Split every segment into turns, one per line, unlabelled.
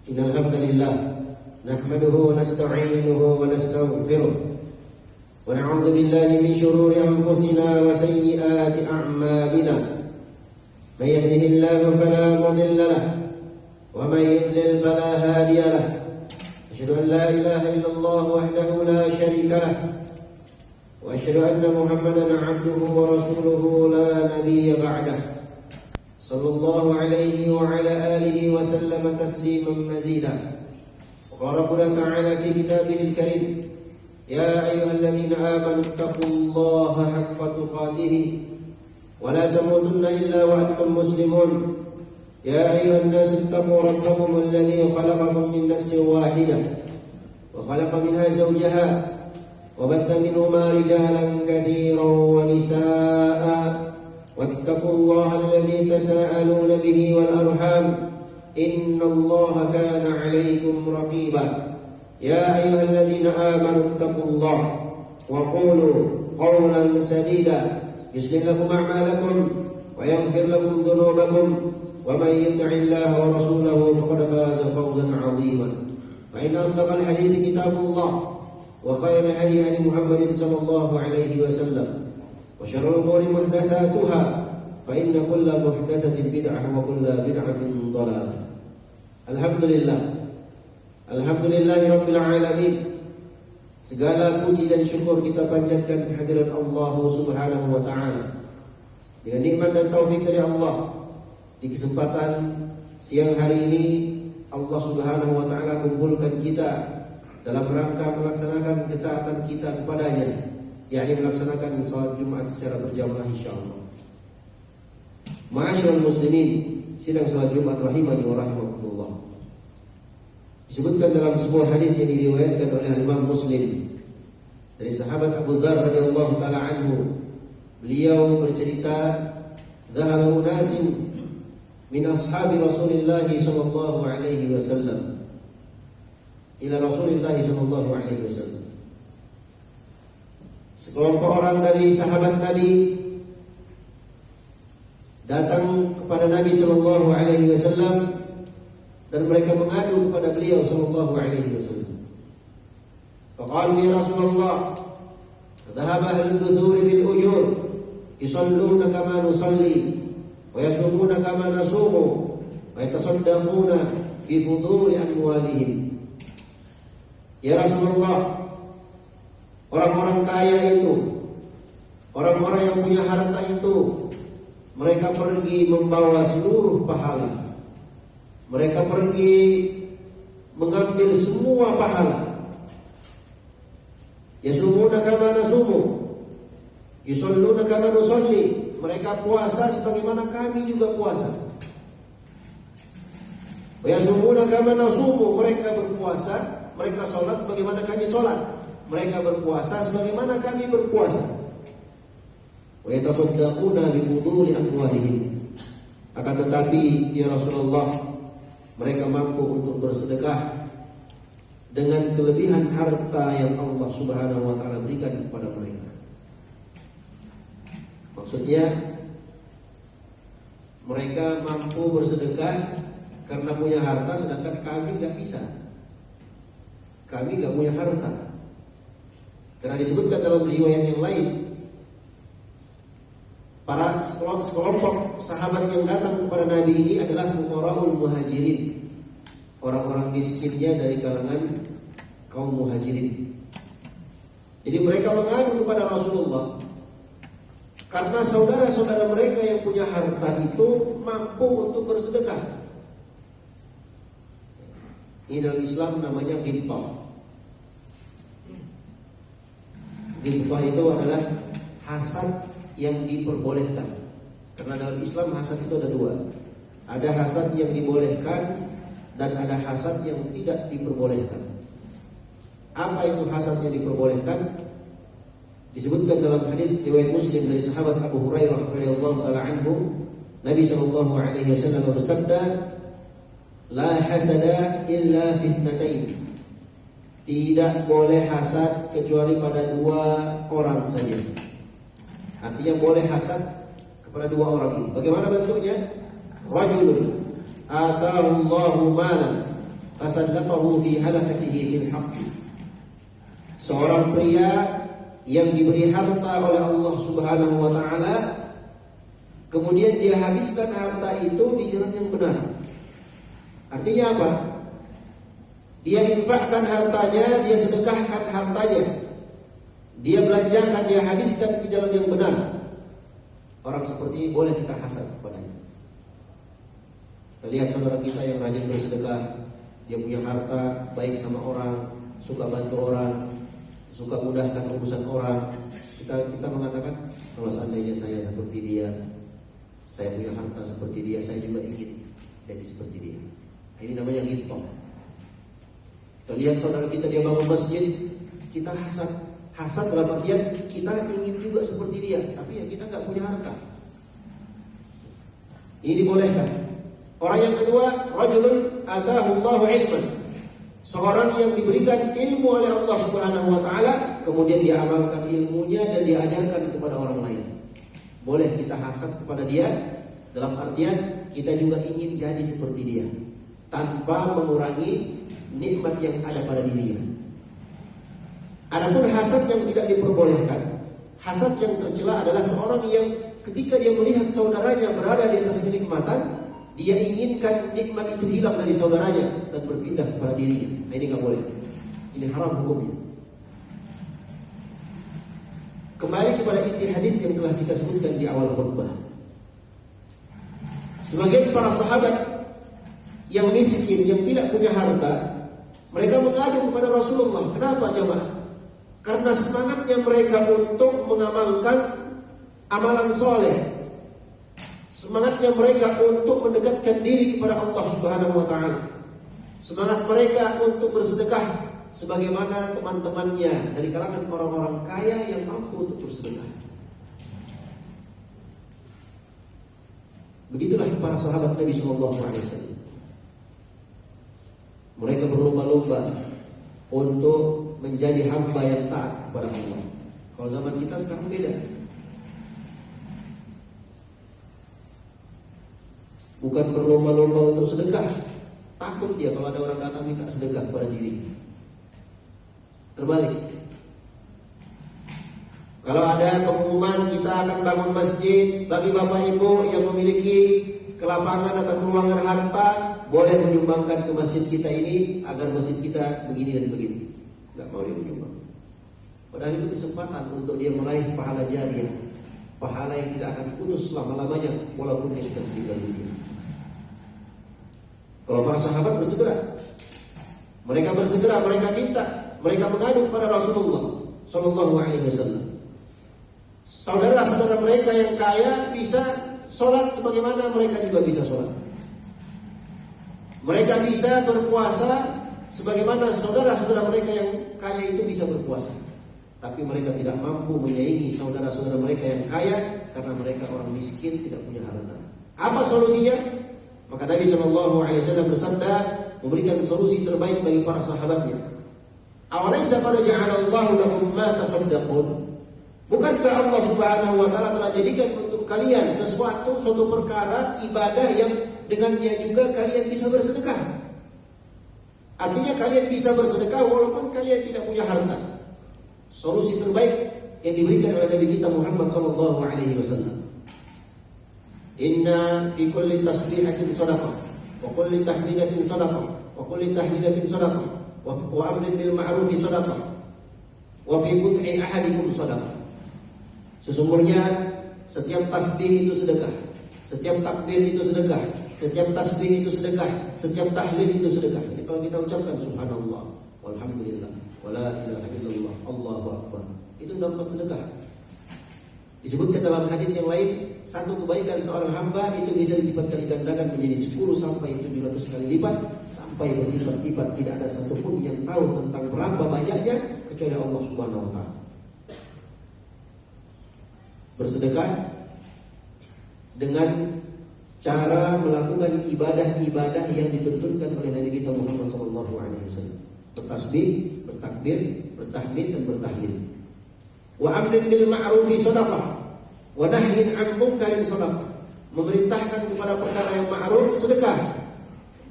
إن الحمد لله نحمده ونستعينه ونستغفره ونعوذ بالله من شرور أنفسنا وسيئات أعمالنا من يهده الله فلا مضل له ومن يضلل فلا هادي له أشهد أن لا إله إلا الله وحده لا شريك له وأشهد أن محمدا عبده ورسوله لا نبي بعده صلى الله عليه وعلى آله وسلم تسليما مزيدا. وقال ربنا تعالى في كتابه الكريم يا أيها الذين آمنوا اتقوا الله حق تقاته ولا تموتن إلا وأنتم مسلمون. يا أيها الناس اتقوا ربكم الذي خلقكم من نفس واحدة وخلق منها زوجها وبث منهما رجالا كثيرا ونساء واتقوا الله الذي تساءلون به والأرحام إن الله كان عليكم رقيبا. يا أيها الذين آمنوا اتقوا الله وقولوا قولا سديدا يصلح لكم أعمالكم ويغفر لكم ذنوبكم ومن يطع الله ورسوله فقد فاز فوزا عظيما. فإن أصدق الحديث كتاب الله وخير الهدي هدي محمد صلى الله عليه وسلم وشر الأمور محدثاتها فإن كل محدثة بدعة وكل بدعة ضلالة. Alhamdulillahi Rabbil Alamin. Segala puji dan syukur kita panjatkan kehadirat Allah Subhanahu wa Ta'ala. Dengan nikmat dan taufik dari Allah, di kesempatan siang hari ini Allah Subhanahu wa Ta'ala kumpulkan kita dalam rangka melaksanakan ketaatan kita kepadanya, yakni melaksanakan salat Jumat secara berjamaah insyaallah. Ma'asyiral muslimin, sidang salat Jumat rahimani wa rahimakumullah. Disebutkan dalam sebuah hadis yang diriwayatkan oleh Imam Muslim dari sahabat Abu Dzar radhiyallahu taala anhu. Beliau bercerita, "Dhahaba unasin min ashabi Rasulillah sallallahu alaihi wasallam ila Rasulillah sallallahu alaihi wasallam." Sekelompok orang dari sahabat Nabi datang kepada Nabi sallallahu alaihi wasallam dan mereka mengadu kepada beliau sallallahu alaihi wasallam. Faqalu ya Rasulullah, dhahaba ahlul duthuri bil ujur yusalluna kama nusalli wa yasumuna kama nasumu wa yatasaddaquna bi fuduli amwalihim. Ya Rasulullah, orang-orang kaya itu, orang-orang yang punya harta itu, mereka pergi membawa seluruh pahala. Mereka pergi mengambil semua pahala. Yasumuna kama nasumu, yusalluna kama nusalli. Mereka puasa sebagaimana kami juga puasa. Wa yasumuna kama nasumu. Mereka berpuasa, mereka sholat sebagaimana kami sholat. Mereka berpuasa sebagaimana kami berpuasa. Wa yatasaddaquna bi fuduli amwalihim. Akan tetapi ya Rasulullah, mereka mampu untuk bersedekah dengan kelebihan harta yang Allah Subhanahu wa Ta'ala berikan kepada mereka. Maksudnya mereka mampu bersedekah karena punya harta, sedangkan kami gak bisa. Kami gak punya harta. Karena disebutkan dalam riwayat yang lain, para sekelompok sahabat yang datang kepada Nabi ini adalah fuqaraul muhajirin, orang-orang miskinnya dari kalangan kaum muhajirin. Jadi mereka mengadu kepada Rasulullah karena saudara-saudara mereka yang punya harta itu mampu untuk bersedekah. Ini dalam Islam namanya ghibthah. Ghibthah itu adalah hasad yang diperbolehkan. Karena dalam Islam hasad itu ada dua. Ada hasad yang dibolehkan dan ada hasad yang tidak diperbolehkan. Apa itu hasad yang diperbolehkan? Disebutkan dalam hadis riwayat Muslim dari sahabat Abu Hurairah radhiyallahu taala anhu, Nabi sallallahu alaihi wasallam bersabda, "La hasada illa fitnatain." Tidak boleh hasad kecuali pada dua orang saja. Artinya boleh hasad kepada dua orang ini. Bagaimana bentuknya? Rajulun atahullahu malan fasallatahu fi halakatihi fil haqq. Seorang pria yang diberi harta oleh Allah Subhanahu wa taala, kemudian dia habiskan harta itu di jalan yang benar. Artinya apa? Dia infakkan hartanya, dia sedekahkan hartanya, dia belanjakan, dia habiskan di jalan yang benar. Orang seperti ini boleh kita hasad kepadanya. Kita lihat saudara kita yang rajin bersedekah, dia punya harta, baik sama orang, suka bantu orang, suka mudahkan urusan orang. Kita mengatakan, kalau seandainya saya seperti dia, saya punya harta seperti dia, saya juga ingin jadi seperti dia. Ini namanya ghibthah. Kita lihat saudara kita, dia bangun masjid, kita hasad. Hasad dalam artian kita ingin juga seperti dia, tapi ya kita nggak punya harta. Ini dibolehkan. Orang yang kedua, rajulun atahu Allahu ilman. Seorang yang diberikan ilmu oleh Allah Subhanahu wa taala, kemudian dia amalkan ilmunya dan dia ajarkan kepada orang lain. Boleh kita hasad kepada dia dalam artian kita juga ingin jadi seperti dia, tanpa mengurangi nikmat yang ada pada dirinya. Adapun hasad yang tidak diperbolehkan, hasad yang tercela adalah seorang yang ketika dia melihat saudaranya berada di atas kenikmatan, dia inginkan nikmat itu hilang dari saudaranya dan berpindah kepada dirinya. Ini nggak boleh. Ini haram hukumnya. Kembali kepada inti hadis yang telah kita sebutkan di awal khutbah. Sebagian para sahabat yang miskin, yang tidak punya harta, mereka mengadu kepada Rasulullah. Kenapa jemaah? Karena semangatnya mereka untuk mengamalkan amalan soleh, semangatnya mereka untuk mendekatkan diri kepada Allah Subhanahu wa taala, semangat mereka untuk bersedekah sebagaimana teman-temannya dari kalangan orang-orang kaya yang mampu untuk bersedekah. Begitulah para sahabat Nabi sallallahu alaihi wasallam. Mereka berlomba-lomba untuk menjadi hamba yang taat kepada Allah. Kalau zaman kita sekarang beda. Bukan berlomba-lomba untuk sedekah, takut dia kalau ada orang datang minta sedekah kepada diri. Terbalik. Kalau ada pengumuman kita akan bangun masjid bagi bapak ibu yang memiliki kelapangan atau ruangan harta, boleh menyumbangkan ke masjid kita ini agar masjid kita begini dan begitu. Gak mau dia menyumbang. Padahal itu kesempatan untuk dia meraih pahala jariah, pahala yang tidak akan putus selama-lamanya walaupun dia sudah meninggal dunia. Kalau para sahabat bersegera, mereka minta, mereka mengadu kepada Rasulullah Sallallahu Alaihi Wasallam. Saudara-saudara mereka yang kaya bisa sholat sebagaimana mereka juga bisa sholat. Mereka bisa berpuasa sebagaimana saudara-saudara mereka yang kaya itu bisa berpuasa. Tapi mereka tidak mampu menyaingi saudara-saudara mereka yang kaya karena mereka orang miskin, tidak punya harta. Apa solusinya? Maka Nabi SAW bersabda, memberikan solusi terbaik bagi para sahabatnya. Awalaysa qad ja'alallahu lakum ma tasaddaqun? Bukankah Allah Subhanahu wa taala telah jadikan untuk kalian suatu perkara ibadah yang dengannya juga kalian bisa bersedekah? Artinya kalian bisa bersedekah walaupun kalian tidak punya harta. Solusi terbaik yang diberikan oleh Nabi kita Muhammad sallallahu alaihi wasallam. Inna fi kulli tasbihatin sadaqah wa kulli tahmidatin sadaqah wa kulli tahmidatin sadaqah wa amrin bil ma'rufi sadaqah wa fi bud'i ahadikum sadaqah. Sesungguhnya setiap tasbih itu sedekah, setiap takbir itu sedekah, setiap tasbih itu sedekah, setiap tahlil itu sedekah. Jadi kalau kita ucapkan subhanallah walhamdulillah wala ilaha illallah Allahu akbar, itu dapat sedekah. Disebutkan dalam hadis yang lain, satu kebaikan seorang hamba itu bisa dilipat kali gandakan menjadi 10 sampai 700 kali lipat, sampai berlipat-lipat. Tidak ada satupun yang tahu tentang berapa banyaknya kecuali Allah Subhanahu wa taala. Bersedekah dengan cara melakukan ibadah-ibadah yang dituntunkan oleh Nabi kita Muhammad SAW. Bertasbih, bertakbir, bertahmid dan bertahlil. Wa amrin bil ma'rufi shadaqah wa nahyin 'an munkarin shadaqah. Memerintahkan kepada perkara yang ma'ruf sedekah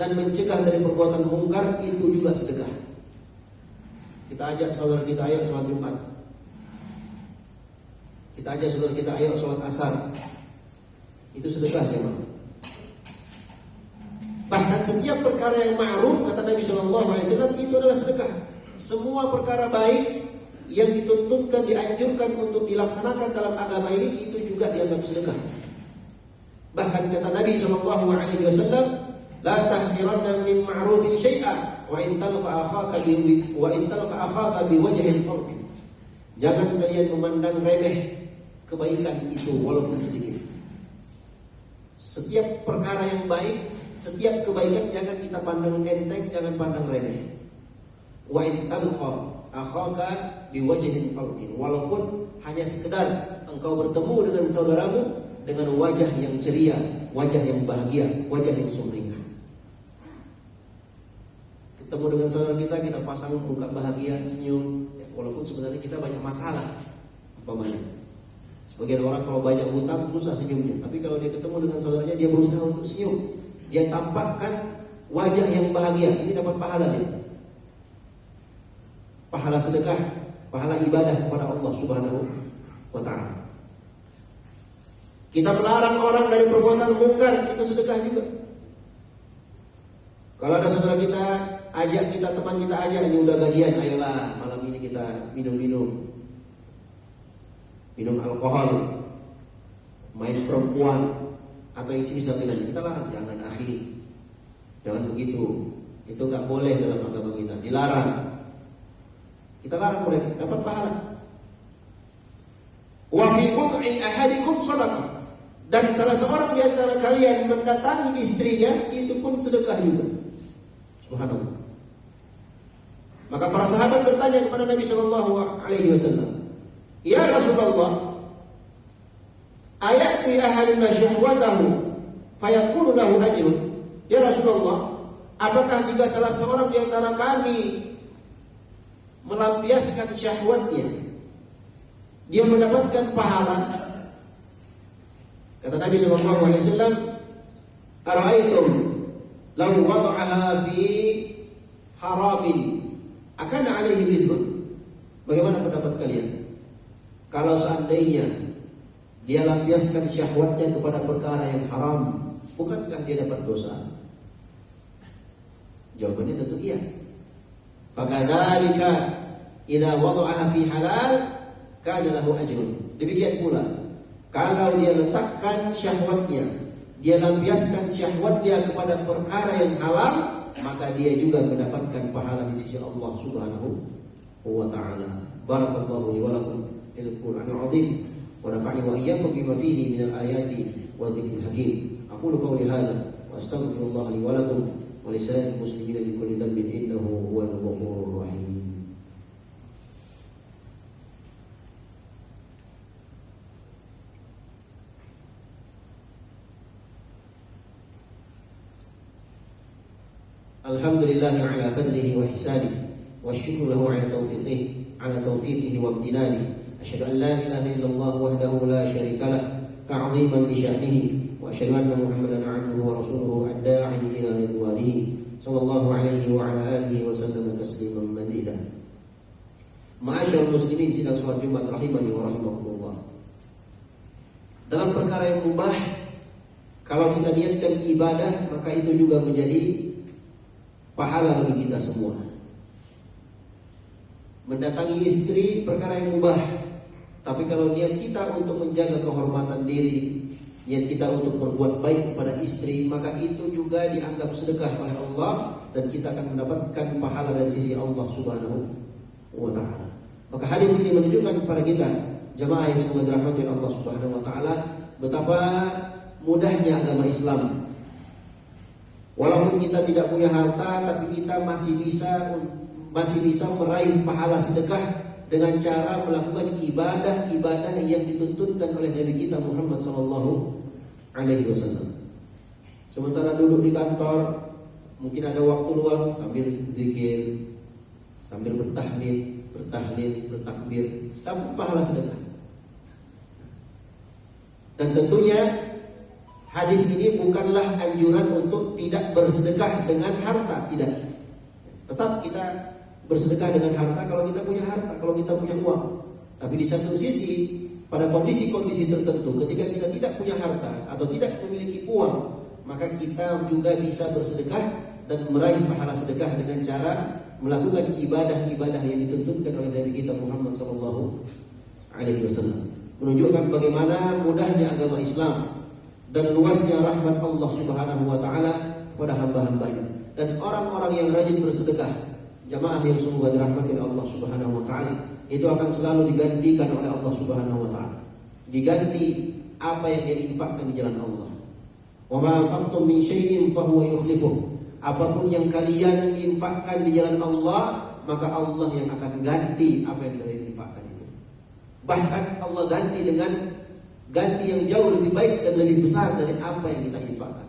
dan mencegah dari perbuatan mungkar itu juga sedekah. Kita ajak saudara kita ayo sholat Jumat. Kita ajak saudara kita ayo sholat asar. Itu sedekah memang. Bahkan setiap perkara yang ma'ruf kata Nabi SAW itu adalah sedekah. Semua perkara baik yang dituntutkan, dianjurkan untuk dilaksanakan dalam agama ini itu juga dianggap sedekah. Bahkan kata Nabi SAW, la tahqiranna min ma'rufin syai'a wa in talqa akhaka bi wajhin talq. Jangan kalian memandang remeh kebaikan itu walaupun sedikit. Setiap perkara yang baik, setiap kebaikan jangan kita pandang enteng, jangan pandang remeh. Wa in talqa akhaka biwajhin talqin, walaupun hanya sekedar engkau bertemu dengan saudaramu dengan wajah yang ceria, wajah yang bahagia, wajah yang sumringah. Ketemu dengan saudara kita pasang muka bahagia, senyum, ya, walaupun sebenarnya kita banyak masalah. Umpamanya, sebagian orang kalau banyak hutang susah senyumnya, tapi kalau dia ketemu dengan saudaranya dia berusaha untuk senyum, dia tampakkan wajah yang bahagia. Ini dapat pahala dia. Pahala sedekah, pahala ibadah kepada Allah Subhanahu wa ta'ala. Kita melarang orang dari perbuatan mungkar, itu sedekah juga. Kalau ada saudara kita, ajak kita, teman kita ajak, ini udah gajian, ayolah malam ini kita minum alkohol, main perempuan, atau yang semisal dengan kita larang. Jangan akhi, jangan begitu. Itu nggak boleh dalam agama kita, dilarang. Kita larang mereka, dapat pahala. Wa fi bud'i ahadikum shadaqah. Dan salah seorang di antara kalian mendatangi istrinya, itu pun sedekah juga. Subhanallah. Maka para sahabat bertanya kepada Nabi SAW, ya Rasulullah, ayati ahaduna syahwatahu fayakunu lahu ajrun. Ya Rasulullah, apakah jika salah seorang di antara kami melampiaskan syahwatnya, dia mendapatkan pahala? Kata Nabi SAW, ara'aitum law wada'aha fi haramin akana alaihi wizrun. Bagaimana pendapat kalian kalau seandainya dia lampiaskan syahwatnya kepada perkara yang haram, bukankah dia dapat dosa? Jawabannya tentu iya. Fakadzalika idza wada'aha fi halal kana lahu ajrun. Demikian pula kalau dia letakkan syahwatnya, dia lampiaskan syahwatnya kepada perkara yang halal, maka dia juga mendapatkan pahala di sisi Allah Subhanahu wa ta'ala. Barakallahu li wa lakum fil Qur'anil 'azim wa nafa'ani wa iyyakum bima fihi minal ayati wa dzikril hakim. Aqulu qawli hadza wa astaghfirullah li wa lakum wa lisa'iril muslimina min kulli dhanbin innahu huwal ghafurur rahim. Alhamdulillah ala fadlihi wa ihsanihi wa syukru lahu ala tawfiqihi wa amtinani. Asyhadu an la ilaha illallah wahdahu la syarika lah ta'ziman li sya'nihi wa asyhadu anna Muhammadan 'abduhu wa rasuluhu ad-da'i ila ridwanihi sallallahu alaihi wa ala alihi wa sallam tasliman mazida. Ma'asyiral muslimin sidang salat Jumat rahimani wa rahimakumullah. Dalam perkara yang mubah, kalau kita niatkan ibadah, maka itu juga menjadi pahala bagi kita semua. Mendatangi istri perkara yang mubah, tapi kalau niat kita untuk menjaga kehormatan diri, niat kita untuk berbuat baik kepada istri, maka itu juga dianggap sedekah oleh Allah dan kita akan mendapatkan pahala dari sisi Allah Subhanahu wa ta'ala. Maka hadis ini menunjukkan kepada kita, jemaah yang semoga dirahmati Allah Subhanahu wa ta'ala, betapa mudahnya agama Islam. Walaupun kita tidak punya harta, tapi kita masih bisa meraih pahala sedekah dengan cara melakukan ibadah-ibadah yang dituntutkan oleh Nabi kita Muhammad SAW. Sementara duduk di kantor, mungkin ada waktu luang sambil zikir, sambil bertahmid, bertahlil, bertakbir, dapat pahala sedekah. Dan tentunya hadis ini bukanlah anjuran untuk tidak bersedekah dengan harta, tidak. Tetap kita bersedekah dengan harta kalau kita punya harta, kalau kita punya uang. Tapi di satu sisi, pada kondisi-kondisi tertentu, ketika kita tidak punya harta atau tidak memiliki uang, maka kita juga bisa bersedekah dan meraih pahala sedekah dengan cara melakukan ibadah-ibadah yang dituntutkan oleh Nabi kita Muhammad SAW. Menunjukkan bagaimana mudahnya agama Islam dan luasnya rahmat Allah Subhanahu wa taala kepada hamba-hambanya. Dan orang-orang yang rajin bersedekah, jamaah yang sungguh dirahmati Allah Subhanahu wa taala, itu akan selalu digantikan oleh Allah Subhanahu wa taala. Diganti apa yang dia infakkan di jalan Allah. Wa ma anfaqtum min syai'in fa huwa yukhlifuh. Apapun yang kalian infakkan di jalan Allah, maka Allah yang akan ganti apa yang kalian infakkan itu. Bahkan Allah ganti dengan ganti yang jauh lebih baik dan lebih besar dari apa yang kita infakkan.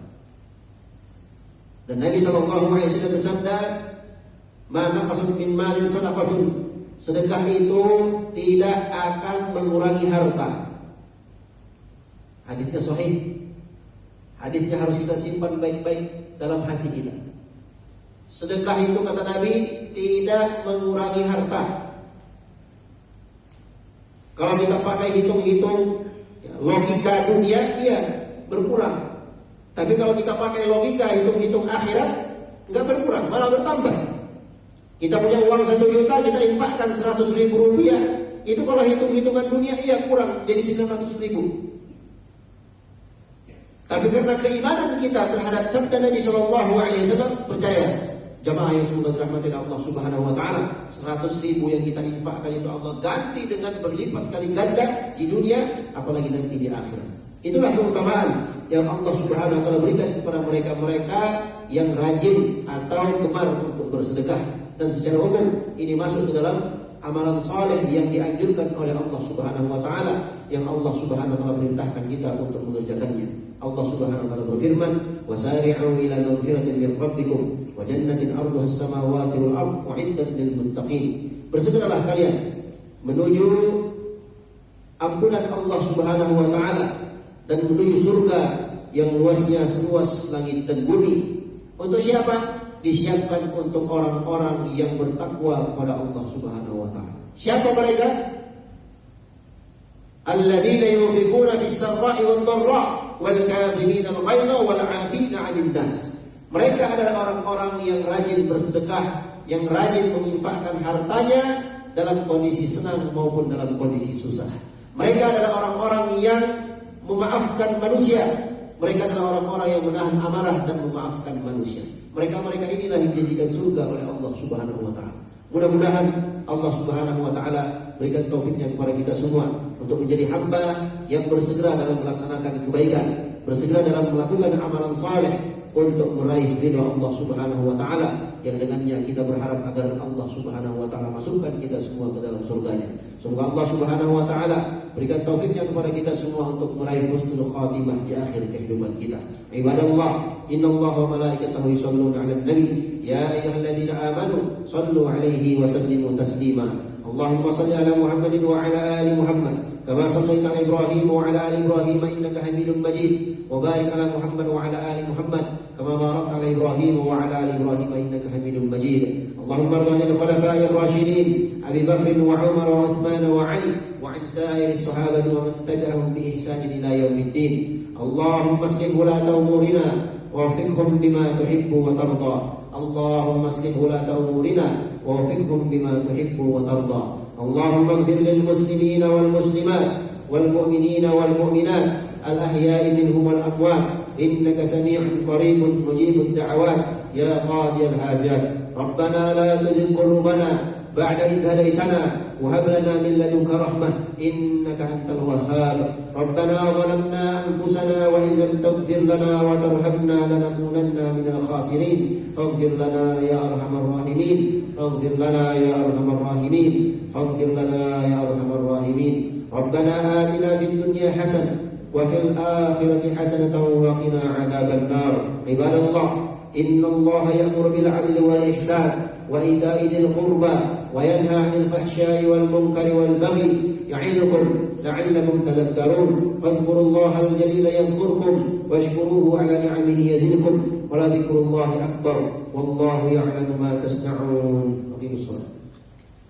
Dan Nabi SAW bersabda, "Ma naqasat min malin sadaqatun." Sedekah itu tidak akan mengurangi harta. Hadisnya sahih. Hadisnya harus kita simpan baik-baik dalam hati kita. Sedekah itu kata Nabi tidak mengurangi harta. Kalau kita pakai hitung-hitung logika dunia, iya berkurang. Tapi kalau kita pakai logika hitung-hitung akhirat, nggak berkurang, malah bertambah. Kita punya uang 1 juta, kita infakkan 100.000 rupiah. Itu kalau hitung-hitungan dunia, iya kurang, jadi 900.000. Tapi karena keimanan kita terhadap sabda Nabi SAW, percaya, jamaah yang semoga dirahmati Allah Subhanahu wa taala, 100.000 yang kita infakkan itu Allah ganti dengan berlipat kali ganda di dunia, apalagi nanti di akhirat. Itulah keutamaan yang Allah Subhanahu wa taala berikan kepada mereka-mereka yang rajin atau gemar untuk bersedekah. Dan secara umum ini masuk ke dalam amalan saleh yang dianjurkan oleh Allah Subhanahu wa taala, yang Allah Subhanahu wa taala perintahkan kita untuk mengerjakannya. Allah Subhanahu wa taala berfirman, "Wasari'u ila magfiratin min rabbikum wa jannatin 'arduha as-samawati wal ardh u'iddat lil muttaqin." Bersegeralah kalian menuju ampunan Allah Subhanahu wa taala dan menuju surga yang luasnya seluas langit dan bumi. Untuk siapa? Disiapkan untuk orang-orang yang bertakwa kepada Allah Subhanahu wa taala. Siapa mereka? Alladzina yunfiquna fis sarra'i wad dharra wal kadhimina al-ghaidha wal 'afina 'anil nas. Mereka adalah orang-orang yang rajin bersedekah, yang rajin menginfakkan hartanya dalam kondisi senang maupun dalam kondisi susah. Mereka adalah orang-orang yang memaafkan manusia. Mereka adalah orang-orang yang menahan amarah dan memaafkan manusia. Mereka-mereka inilah yang dijanjikan surga oleh Allah Subhanahu wa taala. Mudah-mudahan Allah Subhanahu wa taala berikan taufiknya kepada kita semua untuk menjadi hamba yang bersegera dalam melaksanakan kebaikan, bersegera dalam melakukan amalan saleh untuk meraih ridha Allah Subhanahu wa taala, yang dengannya kita berharap agar Allah Subhanahu wa taala masukkan kita semua ke dalam surganya. Semoga Allah Subhanahu wa taala berikan taufiknya kepada kita semua untuk meraih husnul khatimah di akhir kehidupan kita. Ibadallah, innallaha wa malaikatahu yusholluna 'alan nabi, ya ayyuhalladzina amanu shallu 'alaihi wa sallimu taslima. Allahumma shalli 'ala Muhammadin wa 'ala ali Muhammad kama shallaita 'ala Ibrahim wa 'ala ali Ibrahim innaka Hamidum Majid. Wa barik 'ala Muhammad wa 'ala ali Muhammad kama barakta 'ala Ibrahim wa 'ala ali Ibrahim innaka Hamidum Majid. Allahumma arḍi 'anil khulafa'ir rasyidin Abi Bakr wa Umar wa Uthman wa Ali wa 'an sa'iris sahabati wa man tabi'ahum bi ihsan ila yaumiddin. Allahumma aslih wulata umurina wafiqhum bima tuhibbu wa tarda. Allahumma aslih wulata umurina wafiqhum bima tuhibbu wa tarda. Allahumma ighfir lil muslimina wal muslimat wal mu'minina wal mu'minat al ahya'i minhum wal amwat innaka sami'un qaribun mujibud da'awat ya qadiyal hajat. Rabbana la tuzigh qulubana ba'da idh hadaytana wa hab lana min ladunka rahmah innaka antal wahhab. Rabbana zalamna anfusana wa in lam taghfir lana wa tarhamna lanakunanna minal khasirin. Faghfir lana ya arhamar rahimin. Faghfir lana ya arhamar rahimin. Faghfir lana ya arhamar rahimin. Rabbana atina fid dunya hasanah wa fil akhirati hasanatan wa qina adzaban nar. Ibadallah, innallaha ya'muru bil 'adli wal ihsan wa ita'i dzil qurba wa yanha 'anil fahsya'i wal munkari wal baghi ya'idukum la'allakum tadhakkarun fadhkurullaha al-jalila yadhkurkum washkuruhu 'ala ni'amihi yazidkum wa la dzikrullahi akbar wallahu ya'lamu ma tasna'un. Aqimus shalah.